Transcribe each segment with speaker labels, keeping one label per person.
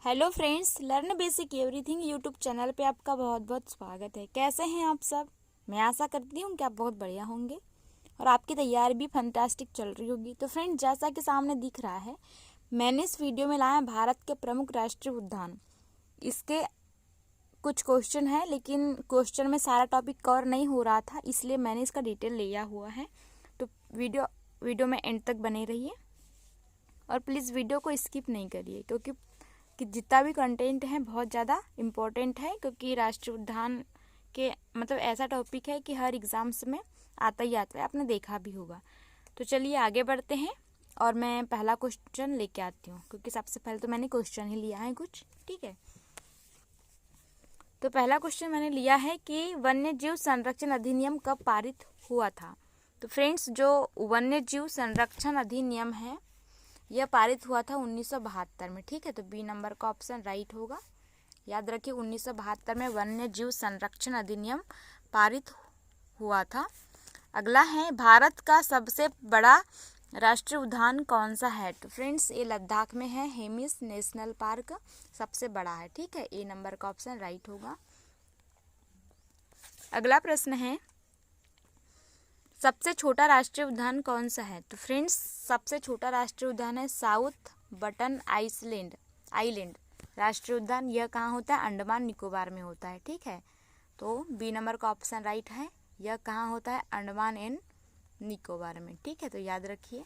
Speaker 1: Hello friends, learn basic everything YouTube channel पे आपका बहुत बहुत स्वागत है। कैसे हैं आप सब? मैं आशा करती हूँ कि आप बहुत बढ़िया होंगे और आपकी तैयारी भी फंटास्टिक चल रही होगी। तो फ्रेंड्स, जैसा कि सामने दिख रहा है, मैंने इस वीडियो में लाया भारत के प्रमुख राष्ट्रीय उद्यान। इसके कुछ क्वेश्चन है, लेकिन क्वेश्चन में सारा टॉपिक कवर नहीं हो रहा था, इसलिए मैंने इसका डिटेल लिया हुआ है। तो वीडियो में एंड तक बने रहिए और प्लीज़ वीडियो को स्किप नहीं करिए, क्योंकि जितना भी कंटेंट है बहुत ज़्यादा इम्पोर्टेंट है। क्योंकि राष्ट्रीय उद्यान के मतलब ऐसा टॉपिक है कि हर एग्ज़ाम्स में आता ही आता है, आपने देखा भी होगा। तो चलिए आगे बढ़ते हैं और मैं पहला क्वेश्चन लेके आती हूँ, क्योंकि सबसे पहले तो मैंने क्वेश्चन ही लिया है कुछ। ठीक है, तो पहला क्वेश्चन मैंने लिया है कि वन्य जीव संरक्षण अधिनियम कब पारित हुआ था। तो फ्रेंड्स, जो वन्य जीव संरक्षण अधिनियम है यह पारित हुआ था 1972 में। ठीक है, तो बी नंबर का ऑप्शन राइट होगा। याद रखिए, 1972 में वन्य जीव संरक्षण अधिनियम पारित हुआ था। अगला है, भारत का सबसे बड़ा राष्ट्रीय उद्यान कौन सा है। तो फ्रेंड्स, ये लद्दाख में है, हेमिस नेशनल पार्क सबसे बड़ा है। ठीक है, ए नंबर का ऑप्शन राइट होगा। अगला प्रश्न है, सबसे छोटा राष्ट्रीय उद्यान कौन सा है। तो फ्रेंड्स, सबसे छोटा राष्ट्रीय उद्यान है साउथ बटन आइलैंड राष्ट्रीय उद्यान। यह कहाँ होता है? अंडमान निकोबार में होता है। ठीक है, तो बी नंबर का ऑप्शन राइट है। यह कहाँ होता है? अंडमान एंड निकोबार में। ठीक है, तो याद रखिए।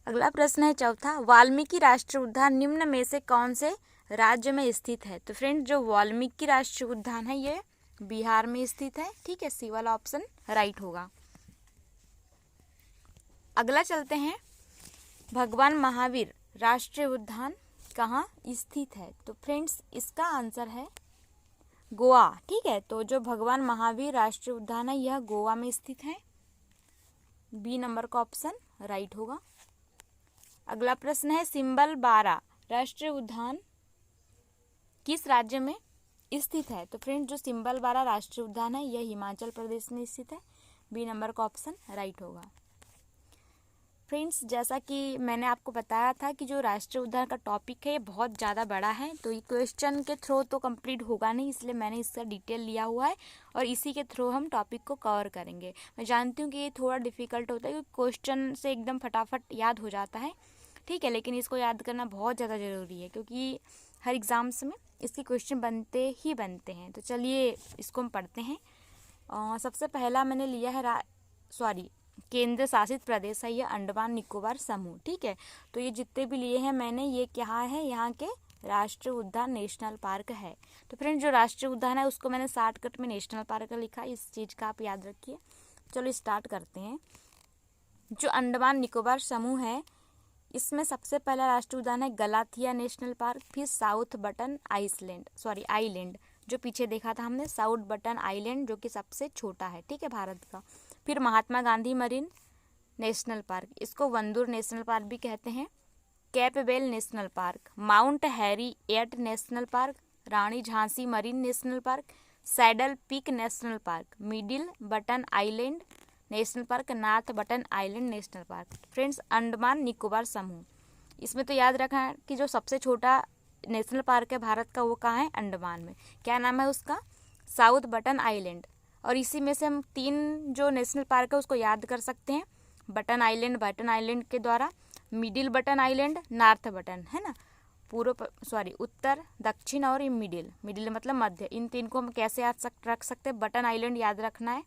Speaker 1: अगला प्रश्न है चौथा, वाल्मीकि राष्ट्रीय उद्यान निम्न में से कौन से राज्य में स्थित है। तो फ्रेंड्स, जो वाल्मीकि राष्ट्रीय उद्यान है ये बिहार में स्थित है। ठीक है, सी वाला ऑप्शन राइट होगा। अगला चलते हैं, भगवान महावीर राष्ट्रीय उद्यान कहाँ स्थित है। तो फ्रेंड्स, इसका आंसर है गोवा। ठीक है, तो जो भगवान महावीर राष्ट्रीय उद्यान है यह गोवा में स्थित है। बी नंबर का ऑप्शन राइट होगा। अगला प्रश्न है, सिंबल बारा राष्ट्रीय उद्यान किस राज्य में स्थित है। तो फ्रेंड्स, जो सिंबल बारा राष्ट्रीय उद्यान है यह हिमाचल प्रदेश में स्थित है। बी नंबर का ऑप्शन राइट होगा। फ्रेंड्स, जैसा कि मैंने आपको बताया था कि जो राष्ट्रीय उद्यान का टॉपिक है ये बहुत ज़्यादा बड़ा है, तो ये क्वेश्चन के थ्रू तो कंप्लीट होगा नहीं, इसलिए मैंने इसका डिटेल लिया हुआ है और इसी के थ्रू हम टॉपिक को कवर करेंगे। मैं जानती हूँ कि ये थोड़ा डिफिकल्ट होता है, क्योंकि क्वेश्चन से एकदम फटाफट याद हो जाता है। ठीक है, लेकिन इसको याद करना बहुत ज़्यादा ज़रूरी है, क्योंकि हर एग्ज़ाम्स में इसके क्वेश्चन बनते ही बनते हैं। तो चलिए इसको हम पढ़ते हैं। सबसे पहला मैंने लिया है केंद्र शासित प्रदेश है ये अंडमान निकोबार समूह। ठीक है, तो ये जितने भी लिए हैं मैंने, ये क्या है? यहाँ के राष्ट्रीय उद्यान नेशनल पार्क है। तो फ्रेंड्स, जो राष्ट्रीय उद्यान है उसको मैंने शॉर्टकट में नेशनल पार्क लिखा, इस चीज़ का आप याद रखिए। चलो स्टार्ट करते हैं। जो अंडमान निकोबार समूह है इसमें सबसे पहला राष्ट्रीय उद्यान है गलाथिया नेशनल पार्क, फिर साउथ बटन आइलैंड जो पीछे देखा था हमने, साउथ बटन आइलैंड जो कि सबसे छोटा है। ठीक है, भारत का। फिर Mahatma Gandhi marine national park, इसको वंदूर नेशनल पार्क भी कहते हैं। Campbell national park, Mount Harriet national park, Rani Jhansi marine national park, saddle peak national park, middle button island national park, north button island national park. Friends, Andaman Nicobar समूह, इसमें तो याद रखना है कि जो सबसे छोटा नेशनल पार्क है भारत का वो कहाँ है? अंडमान में। क्या नाम है उसका? South button island. और इसी में से हम 3 जो नेशनल पार्क है उसको याद कर सकते हैं, बटन आइलैंड के द्वारा, middle button island, north button, है ना, उत्तर, दक्षिण और मिडिल मतलब मध्य। इन 3 को हम कैसे याद रख सकते हैं? बटन आइलैंड याद रखना है,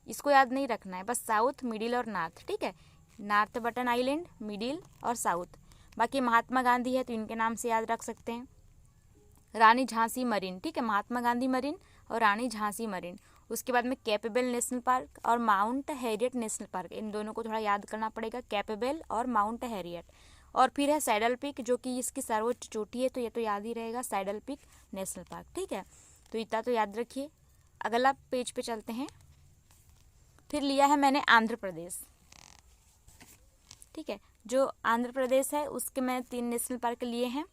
Speaker 1: इसको याद नहीं रखना है, बस साउथ, मिडिल और नॉर्थ। ठीक है, नॉर्थ बटन आइलैंड, मिडिल और साउथ। बाकी महात्मा गांधी है तो इनके नाम से याद रख सकते हैं। रानी झांसी मरीन, ठीक है, महात्मा गांधी मरीन और रानी झांसी मरीन। उसके बाद में कैपेबल नेशनल पार्क और माउंट हैरियट नेशनल पार्क, इन दोनों को थोड़ा याद करना पड़ेगा, कैपेबल और माउंट हैरियट। और फिर है सैडल पीक जो कि इसकी सर्वोच्च चोटी है, तो ये तो याद ही रहेगा, सैडल पीक नेशनल पार्क। ठीक है, तो इतना तो याद रखिए। अगला पेज पे चलते हैं। फिर लिया है मैंने आंध्र प्रदेश। ठीक है, जो आंध्र प्रदेश है उसके मैं 3 नेशनल पार्क लिए हैं।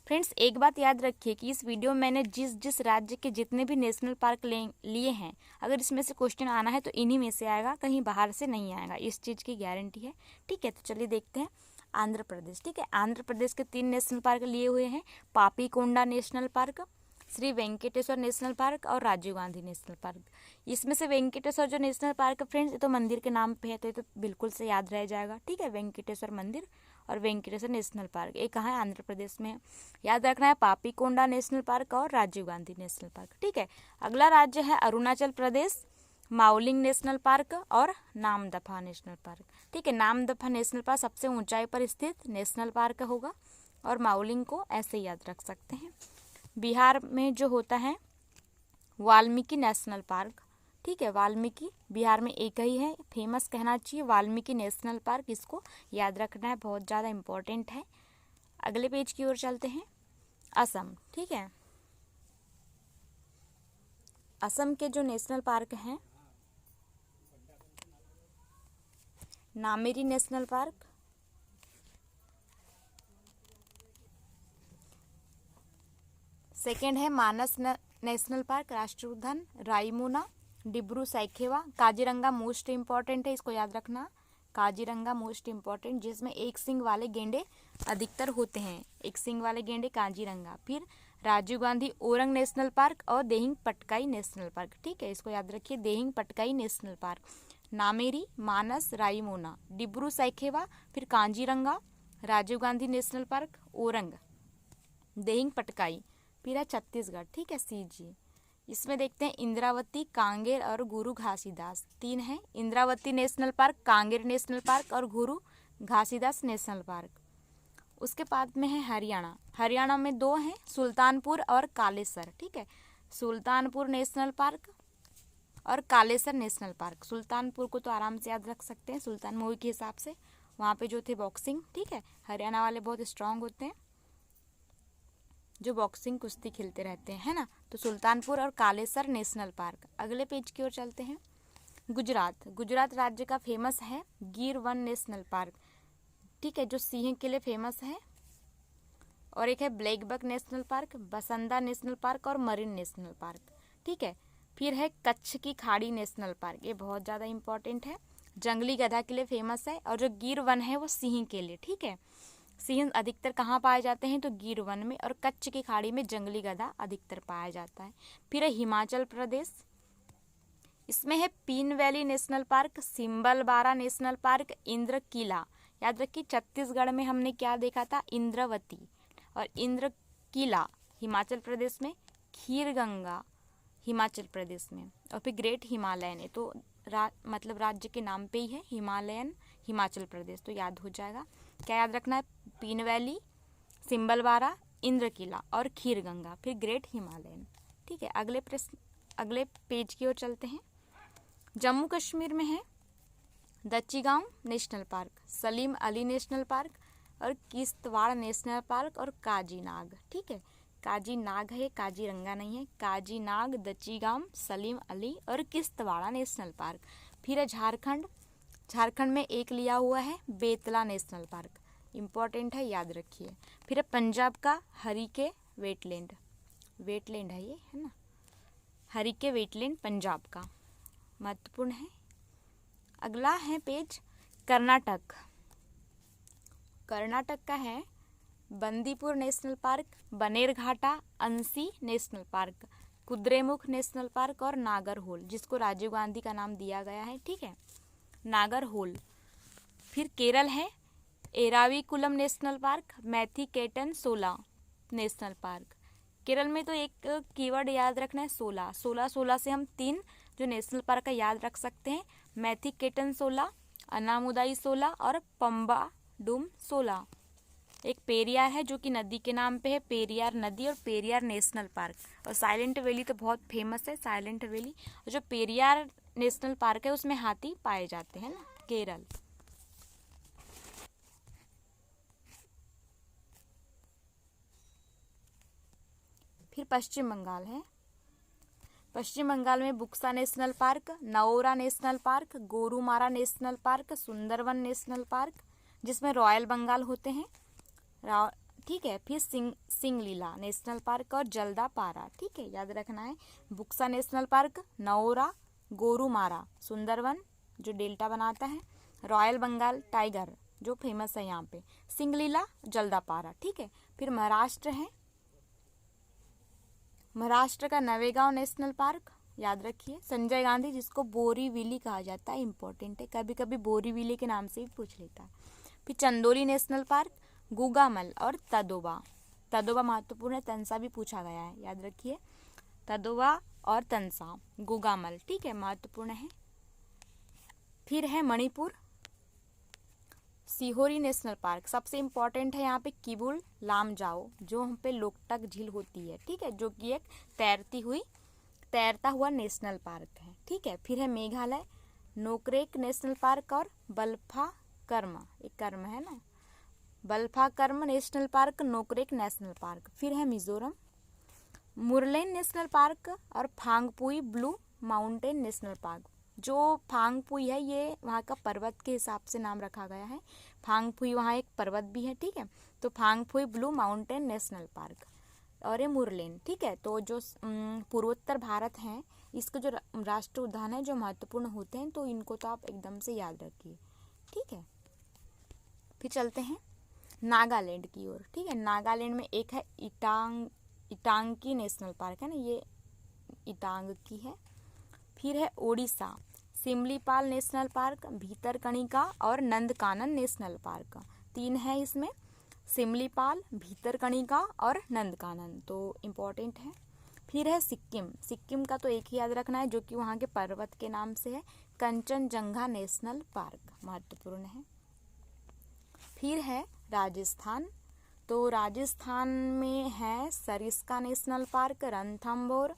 Speaker 1: फ्रेंड्स, एक बात याद रखिए कि इस वीडियो में मैंने जिस राज्य के जितने भी नेशनल पार्क लिए हैं, अगर इसमें से क्वेश्चन आना है तो इन्हीं में से आएगा, कहीं बाहर से नहीं आएगा, इस चीज़ की गारंटी है। ठीक है, तो चलिए देखते हैं। आंध्र प्रदेश। ठीक है, आंध्र प्रदेश के 3 नेशनल पार्क लिए हुए हैं, Papikonda national park, Shri Venkateswara national park और राजीव गांधी नेशनल पार्क। इसमें से वेंकटेश्वर जो नेशनल पार्क है फ्रेंड्स, ये तो मंदिर के नाम पे है, तो ये तो बिल्कुल से याद रह जाएगा। ठीक है, वेंकटेश्वर मंदिर और वेंकटेश्वर नेशनल पार्क, ये कहाँ है? आंध्र प्रदेश में। याद रखना है पापीकोंडा नेशनल पार्क और राजीव गांधी नेशनल पार्क। ठीक है, अगला राज्य है अरुणाचल प्रदेश, माउलिंग नेशनल पार्क और नामदफा नेशनल पार्क। ठीक है, नामदफा नेशनल पार्क सबसे ऊंचाई पर स्थित नेशनल पार्क होगा और माउलिंग को ऐसे याद रख सकते हैं। बिहार में जो होता है वाल्मीकि नेशनल पार्क। ठीक है, वाल्मीकि बिहार में एक ही है, फेमस कहना चाहिए वाल्मीकि नेशनल पार्क, इसको याद रखना है, बहुत ज़्यादा इम्पोर्टेंट है। अगले पेज की ओर चलते हैं, असम। ठीक है, असम के जो नेशनल पार्क हैं, नामेरी नेशनल पार्क, सेकेंड है मानस नेशनल पार्क राष्ट्रीय उद्यान, रायमोना, डिब्रू सैखेवा, काजीरंगा मोस्ट इम्पॉर्टेंट है, इसको याद रखना, काजीरंगा मोस्ट इम्पॉर्टेंट, जिसमें एक सींग वाले गेंडे अधिकतर होते हैं, एक सींग वाले गेंडे काजीरंगा। फिर राजीव गांधी ओरंग नेशनल पार्क और देहिंग पटकाई नेशनल पार्क। ठीक है, इसको याद रखिए, देहिंग पटकाई नेशनल पार्क, नामेरी, मानस, रायमोना, डिब्रू सैखेवा, फिर काजीरंगा, राजीव गांधी नेशनल पार्क, ओरंग, देहिंग पटकाई, फिर है छत्तीसगढ़। ठीक है, सीजी। इसमें देखते हैं इंद्रावती, कांगेर और गुरु घासीदास, 3 हैं, Indravati national park, Kanger national park और गुरु घासीदास नेशनल पार्क। उसके बाद में है हरियाणा, हरियाणा में 2 हैं, सुल्तानपुर और कालेसर। ठीक है, सुल्तानपुर नेशनल पार्क और कालेसर नेशनल पार्क। सुल्तानपुर को तो आराम से याद रख सकते हैं, सुल्तान मूवी के हिसाब से वहाँ पे जो थे बॉक्सिंग। ठीक है, हरियाणा वाले बहुत स्ट्रांग होते हैं, जो बॉक्सिंग कुश्ती खेलते रहते हैं, है ना। तो सुल्तानपुर और कालेसर नेशनल पार्क। अगले पेज की ओर चलते हैं, गुजरात। गुजरात राज्य का फेमस है गिर वन नेशनल पार्क। ठीक है, जो सिंह के लिए फेमस है, और एक है black buck national park, Vansda national park और मरीन नेशनल पार्क। ठीक है, फिर है कच्छ की खाड़ी नेशनल पार्क, ये बहुत ज़्यादा इंपॉर्टेंट है, जंगली गधा के लिए फेमस है, और जो गिर वन है वो सिंह के लिए। ठीक है, सिंह अधिकतर कहाँ पाए जाते हैं? तो गिर वन में, और कच्छ की खाड़ी में जंगली गधा अधिकतर पाया जाता है। फिर है हिमाचल प्रदेश, इसमें है pin valley national park, Simbalbara national park, Inder Killa. याद रखिए, छत्तीसगढ़ में हमने क्या देखा था? इंद्रवती, और इंद्र किला हिमाचल प्रदेश में, खीर गंगा हिमाचल प्रदेश में, और फिर ग्रेट हिमालयन है, तो मतलब राज्य के नाम पे ही है, हिमालयन हिमाचल प्रदेश, तो याद हो जाएगा। क्या याद रखना है? पीन वैली, सिम्बलबारा, इंद्र किला और खीर गंगा, फिर ग्रेट हिमालयन। ठीक है, अगले पेज की ओर चलते हैं। जम्मू कश्मीर में है Dachigam national park, Salim Ali national park और किश्तवाड़ नेशनल पार्क और काजीनाग। ठीक है, काजीनाग है, काजीरंगा नहीं है, काजीनाग, दच्चीगांव, सलीम अली और किश्तवाड़ा नेशनल पार्क। फिर है झारखंड, झारखंड में एक लिया हुआ है बेतला नेशनल पार्क, इम्पॉर्टेंट है, याद रखिए। फिर है पंजाब का हरीके वेटलैंड, वेटलैंड है ये, है ना, हरीके वेटलैंड पंजाब का, महत्वपूर्ण है। अगला है पेज कर्नाटक, कर्नाटक का है Bandipur national park, Bannerghatta, Anshi national park, Kudremukh national park और नागरहोल, जिसको राजीव गांधी का नाम दिया गया है। ठीक है, नागरहोल। फिर केरल है Eravikulam national park, Mathikettan 16 national park. Kerala में तो एक कीवर्ड याद रखना है, 16 16 16 से हम 3 जो नेशनल पार्क का याद रख सकते हैं, मैथीकेटन 16, अनामुदाई 16 और पंबाडुम 16। एक पेरियार है जो कि नदी के नाम पे है, पेरियार नदी और पेरियार नेशनल पार्क। और साइलेंट वैली तो बहुत फेमस है, साइलेंट वैली। और जो पेरियार नेशनल पार्क है उसमें हाथी पाए जाते हैं ना, केरल। फिर पश्चिम बंगाल है, पश्चिम बंगाल में Buxa national park, Neora national park, Gorumara national park, Sundarban national park, जिसमें रॉयल बंगाल होते हैं। ठीक है, फिर सिंगलीला नेशनल पार्क और जल्दापारा। ठीक है, याद रखना है, बुक्सा नेशनल पार्क, नओरा, गोरुमारा, सुंदरवन जो डेल्टा बनाता है, रॉयल बंगाल टाइगर जो फेमस है यहाँ पे, सिंगलीला, जल्दापारा, ठीक है। फिर महाराष्ट्र है, महाराष्ट्र का नवेगांव नेशनल पार्क, याद रखिए। संजय गांधी, जिसको बोरीविली कहा जाता है, इंपॉर्टेंट है, कभी कभी बोरीविली के नाम से भी पूछ लेता है। फिर चंदोली नेशनल पार्क, गुगामल और तदोबा। तदोबा महत्वपूर्ण है, तंसा भी पूछा गया है, याद रखिए। तदोबा और तंसा, गुगामल, ठीक है, महत्वपूर्ण है। फिर है मणिपुर, सिहोरी नेशनल पार्क, सबसे इम्पोर्टेंट है यहाँ पे किबुल लामजाओ, जो हम पे लोकटक झील होती है, ठीक है, जो कि एक तैरता हुआ नेशनल पार्क है, ठीक है। फिर है मेघालय, नोकरेक नेशनल पार्क और बल्फा कर्म, एक कर्म है ना, बल्फा कर्म national park, Nokrek national park. फिर है मिजोरम, मुरलेन नेशनल पार्क और Phawngpui blue mountain national park. जो फांगपुई है ये वहाँ का पर्वत के हिसाब से नाम रखा गया है, फांगपुई वहाँ एक पर्वत भी है, ठीक है। तो Phawngpui blue mountain national park और ये मुरलेन, ठीक है। तो जो पूर्वोत्तर भारत हैं, इसके जो राष्ट्रीय उद्यान है जो महत्वपूर्ण होते हैं, तो इनको तो आप एकदम से याद रखिए, ठीक है। फिर चलते हैं नागालैंड की ओर, ठीक है। नागालैंड में एक है इटांगी नेशनल पार्क, है ना, ये इटांग की है। फिर है ओडिशा, सिमलीपाल नेशनल पार्क, भीतरकनिका और नंदकानन नेशनल पार्क, 3 है इसमें, सिमलीपाल, भीतरकनिका और नंदकानन, तो इम्पोर्टेंट है। फिर है सिक्किम, सिक्किम का तो एक ही याद रखना है, जो कि वहाँ के पर्वत के नाम से है, कंचनजंगा नेशनल पार्क, महत्वपूर्ण है। फिर है राजस्थान, तो राजस्थान में है Sariska national park, Ranthambore,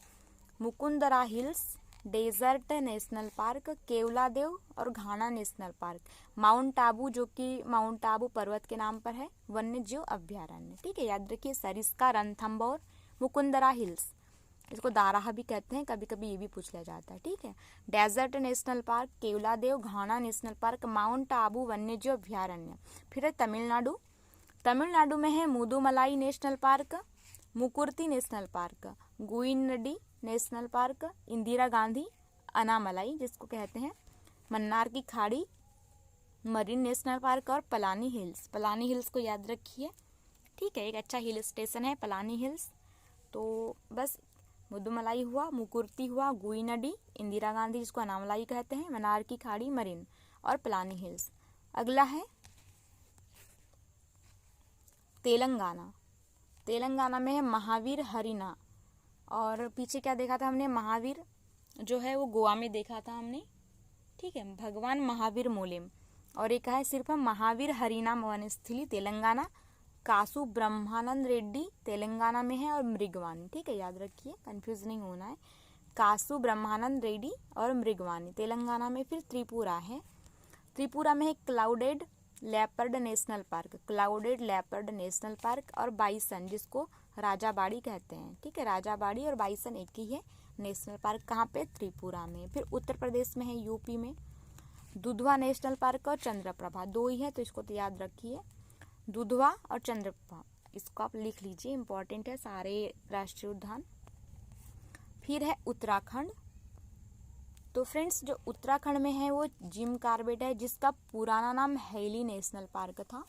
Speaker 1: Mukundra hills, desert national park, Keoladeo और Ghana national park, mount Abu, जो कि माउंट आबू पर्वत के नाम पर है, वन्य जीव अभ्यारण्य, ठीक है, याद रखिए। सरिस्का, रणथंभौर, मुकुंदरा हिल्स, इसको दाराहा भी कहते हैं, कभी कभी ये भी पूछ लिया जाता है, ठीक है। Desert national park, Keoladeo, Ghana national park, mount Abu वन्य जीव अभ्यारण्य। फिर है तमिलनाडु, तमिलनाडु में है Mudumalai national park, Mukurthi national park, Guindy national park, Indira Gandhi Anamalai जिसको कहते हैं, मन्नार की खाड़ी मरीन नेशनल पार्क और पलानी हिल्स। पलानी हिल्स को याद रखिए, ठीक है, एक अच्छा हिल स्टेशन है पलानी हिल्स। तो बस मुदुमलाई हुआ, मुकुर्ती हुआ, गुइनडी, इंदिरा गांधी जिसको अनामलाई कहते हैं, मन्नार की खाड़ी मरीन और पलानी हिल्स। अगला है तेलंगाना, तेलंगाना में है महावीर हरिना, और पीछे क्या देखा था हमने, महावीर जो है वो गोवा में देखा था हमने, ठीक है, भगवान महावीर मोलेम। और एक है सिर्फ महावीर हरिना वनस्थली तेलंगाना, कासु ब्रह्मानंद रेड्डी तेलंगाना में है और मृगवानी, ठीक है, याद रखिए, कंफ्यूज नहीं होना है, कासु ब्रह्मानंद रेड्डी और मृगवानी तेलंगाना में। फिर त्रिपुरा है, त्रिपुरा में है clouded leopard national park, clouded leopard national park और बाइसन जिसको राजाबाड़ी कहते हैं, ठीक है, राजाबाड़ी और बाइसन एक ही है नेशनल पार्क, कहाँ पे, त्रिपुरा में। फिर उत्तर प्रदेश में है, यूपी में दुधवा नेशनल पार्क और चंद्रप्रभा, 2 ही है, तो इसको तो याद रखिए, दुधवा और चंद्रप्रभा, इसको आप लिख लीजिए, इंपॉर्टेंट है सारे राष्ट्रीय उद्यान। फिर है उत्तराखंड, तो फ्रेंड्स जो उत्तराखंड में है वो जिम कार्बेट है, जिसका पुराना नाम हैली नेशनल पार्क था,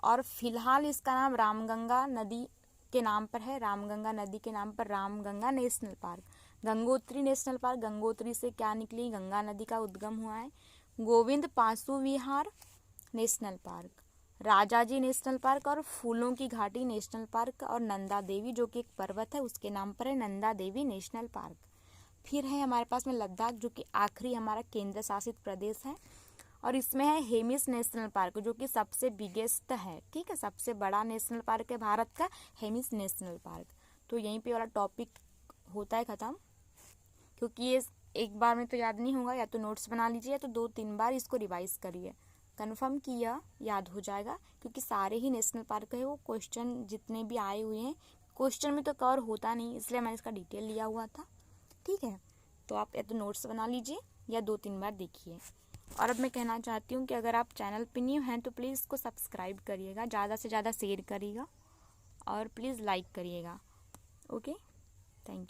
Speaker 1: और फिलहाल इसका नाम रामगंगा नदी के नाम पर है, रामगंगा नदी के नाम पर Ramganga national park. Gangotri national park, Gangotri से क्या निकली, गंगा नदी का उद्गम हुआ है। Govind Pashu Vihar national park, Rajaji national park और फूलों की घाटी नेशनल पार्क, और नंदा देवी जो कि एक पर्वत है उसके नाम पर है, नंदा देवी नेशनल पार्क। फिर है हमारे पास में लद्दाख, जो कि आखिरी हमारा केंद्र शासित प्रदेश है, और इसमें है हेमिस नेशनल पार्क जो कि सबसे बिगेस्ट है, ठीक है, सबसे बड़ा नेशनल पार्क है भारत का, हेमिस नेशनल पार्क। तो यहीं पे वाला टॉपिक होता है ख़त्म, क्योंकि ये एक बार में तो याद नहीं होगा, या तो नोट्स बना लीजिए या तो 2-3 बार इसको रिवाइज करिए, कन्फर्म कि यह याद हो जाएगा, क्योंकि सारे ही नेशनल पार्क है, वो क्वेश्चन जितने भी आए हुए हैं क्वेश्चन में तो कवर होता नहीं, इसलिए मैंने इसका डिटेल लिया हुआ था, ठीक है। तो आप या तो नोट्स बना लीजिए या 2-3 बार देखिए। और अब मैं कहना चाहती हूँ कि अगर आप चैनल पर न्यू हैं तो प्लीज़ इसको सब्सक्राइब करिएगा, ज़्यादा से ज़्यादा शेयर करिएगा और प्लीज़ लाइक करिएगा। Okay, thank you.